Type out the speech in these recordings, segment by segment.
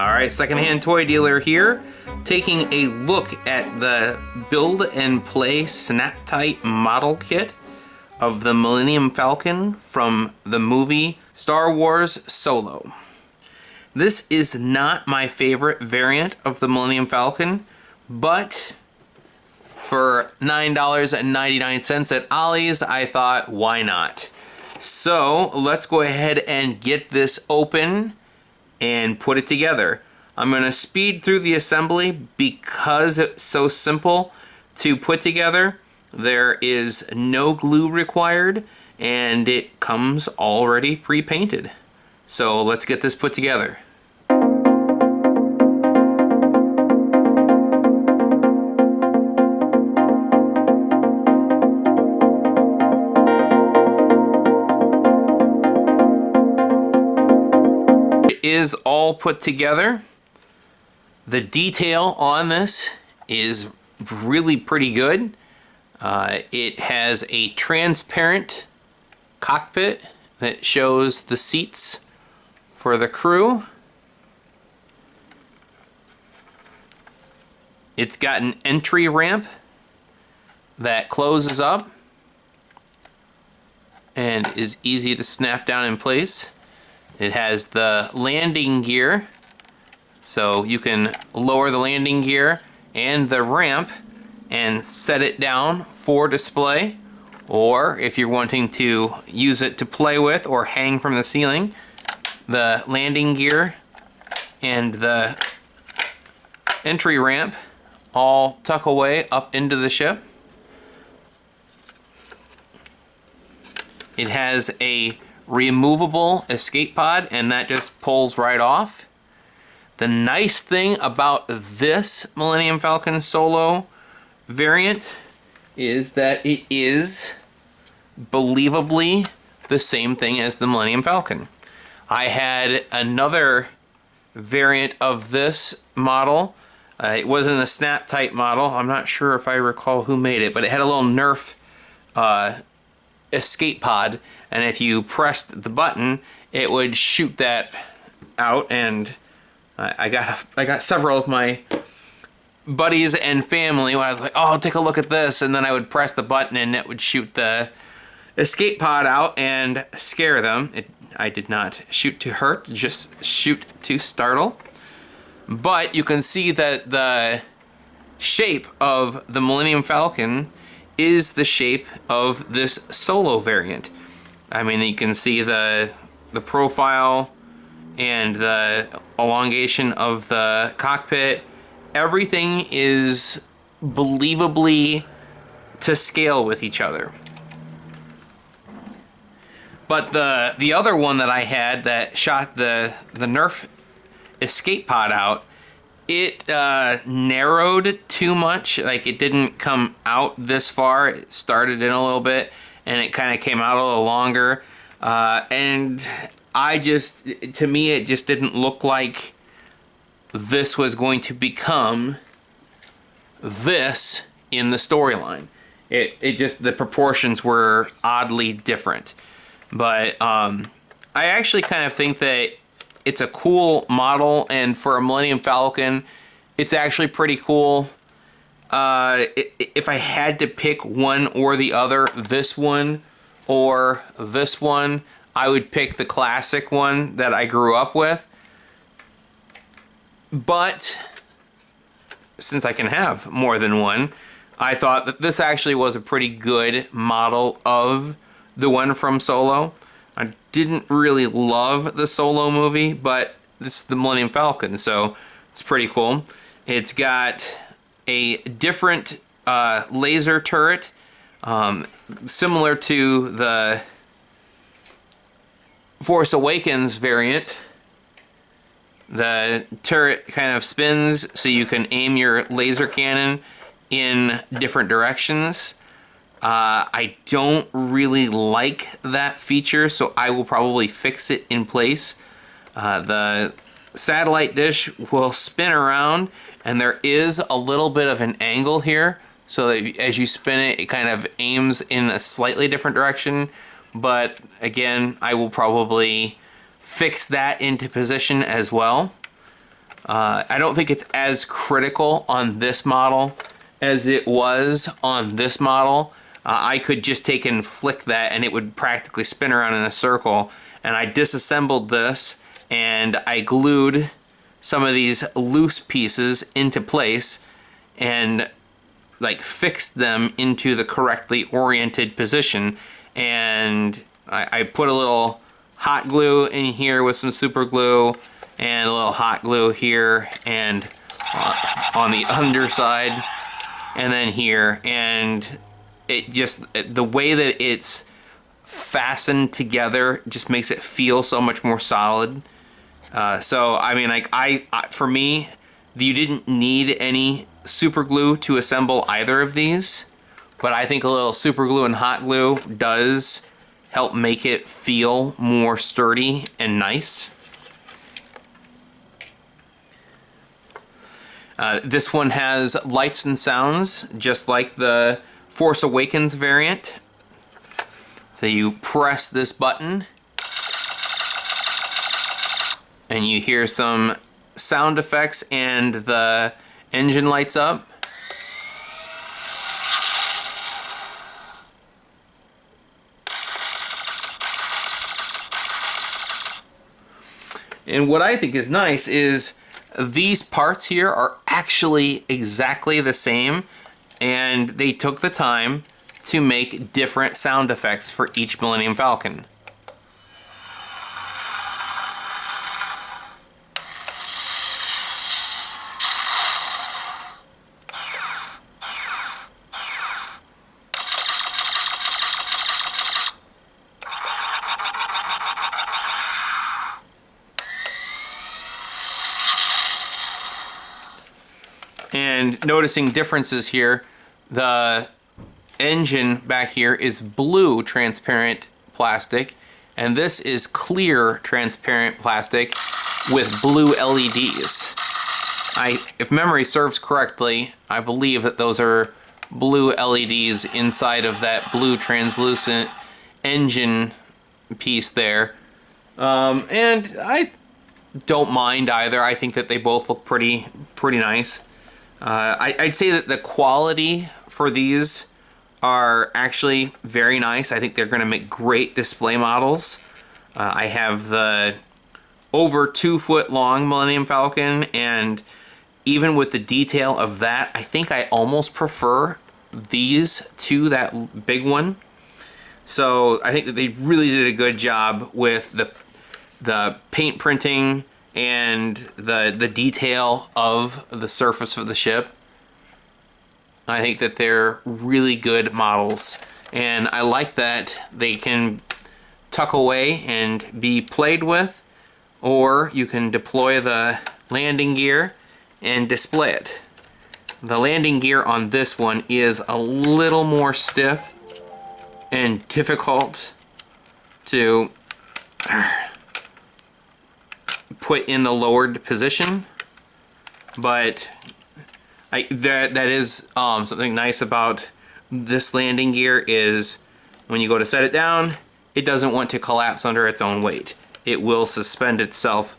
Alright, secondhand toy dealer here, taking a look at the Build and Play Snap Tite model kit of the Millennium Falcon from the movie Star Wars Solo. This is not my favorite variant of the Millennium Falcon, but for $9.99 at Ollie's, I thought, why not? So let's go ahead and get this open and put it together. I'm going to speed through the assembly because it's so simple to put together. There is no glue required and it comes already pre-painted. So let's get this put together. Is all put together. The detail on this is really pretty good. It has a transparent cockpit that shows the seats for the crew. It's got an entry ramp that closes up and is easy to snap down in place. It has the landing gear, so you can lower the landing gear and the ramp and set it down for display, or if you're wanting to use it to play with or hang from the ceiling, the landing gear and the entry ramp all tuck away up into the ship. It has a removable escape pod, and that just pulls right off. The nice thing about this Millennium Falcon Solo variant is that it is believably the same thing as the Millennium Falcon. I had another variant of this model. It wasn't a Snap Tite model. I'm not sure if I recall who made it, but it had a little Nerf escape pod, and if you pressed the button it would shoot that out, and I got several of my buddies and family when I was like, oh, take a look at this, and then I would press the button and it would shoot the escape pod out and scare them. I did not shoot to hurt, just shoot to startle. But you can see that the shape of the Millennium Falcon is the shape of this Solo variant. I mean, you can see the profile and the elongation of the cockpit. Everything is believably to scale with each other. But the other one that I had that shot the Nerf escape pod out, it narrowed too much. Like, it didn't come out this far. It started in a little bit and it kind of came out a little longer. And to me, it just didn't look like this was going to become this in the storyline. It just, the proportions were oddly different. But I actually kind of think that it's a cool model, and for a Millennium Falcon, it's actually pretty cool. If I had to pick one or the other, this one or this one, I would pick the classic one that I grew up with. But since I can have more than one, I thought that this actually was a pretty good model of the one from Solo. I didn't really love the Solo movie, but this is the Millennium Falcon, so it's pretty cool. It's got a different laser turret, similar to the Force Awakens variant. The turret kind of spins so you can aim your laser cannon in different directions. I don't really like that feature, so I will probably fix it in place. The satellite dish will spin around, and there is a little bit of an angle here, so that as you spin it, it kind of aims in a slightly different direction. But again, I will probably fix that into position as well. I don't think it's as critical on this model as it was on this model. I could just take and flick that and it would practically spin around in a circle. And I disassembled this and I glued some of these loose pieces into place and like fixed them into the correctly oriented position. And I put a little hot glue in here with some super glue and a little hot glue here and on the underside and then here, and it just, the way that it's fastened together just makes it feel so much more solid. So I mean, like for me, you didn't need any super glue to assemble either of these, but I think a little super glue and hot glue does help make it feel more sturdy and nice. This one has lights and sounds just like the Force Awakens variant. So you press this button and you hear some sound effects and the engine lights up. And what I think is nice is these parts here are actually exactly the same, and they took the time to make different sound effects for each Millennium Falcon. And noticing differences here, the engine back here is blue transparent plastic, and this is clear transparent plastic with blue LEDs. If memory serves correctly, I believe that those are blue LEDs inside of that blue translucent engine piece there. And I don't mind either. I think that they both look pretty nice. I'd say that the quality for these are actually very nice. I think they're going to make great display models. I have the over 2 foot long Millennium Falcon, and even with the detail of that, I think I almost prefer these to that big one. So I think that they really did a good job with the paint printing and the detail of the surface of the ship. I think that they're really good models, and I like that they can tuck away and be played with, or you can deploy the landing gear and display it. The landing gear on this one is a little more stiff and difficult to put in the lowered position, but that is something nice about this landing gear is when you go to set it down, it doesn't want to collapse under its own weight. It will suspend itself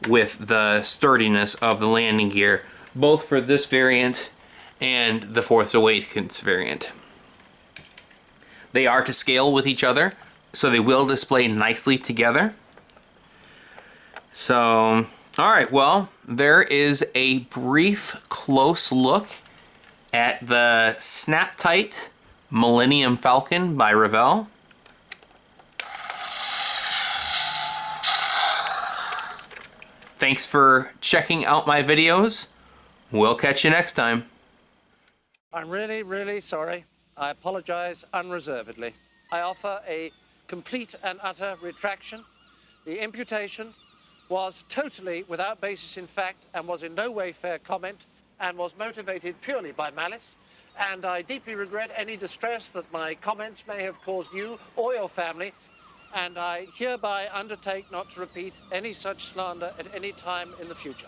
with the sturdiness of the landing gear, both for this variant and the Force Awakens variant. They are to scale with each other, so they will display nicely together. So, alright, well, there is a brief close look at the Tite Millennium Falcon by Revell. Thanks for checking out my videos. We'll catch you next time. I'm really, really sorry. I apologize unreservedly. I offer a complete and utter retraction. The imputation was totally without basis in fact and was in no way fair comment and was motivated purely by malice. And I deeply regret any distress that my comments may have caused you or your family. And I hereby undertake not to repeat any such slander at any time in the future.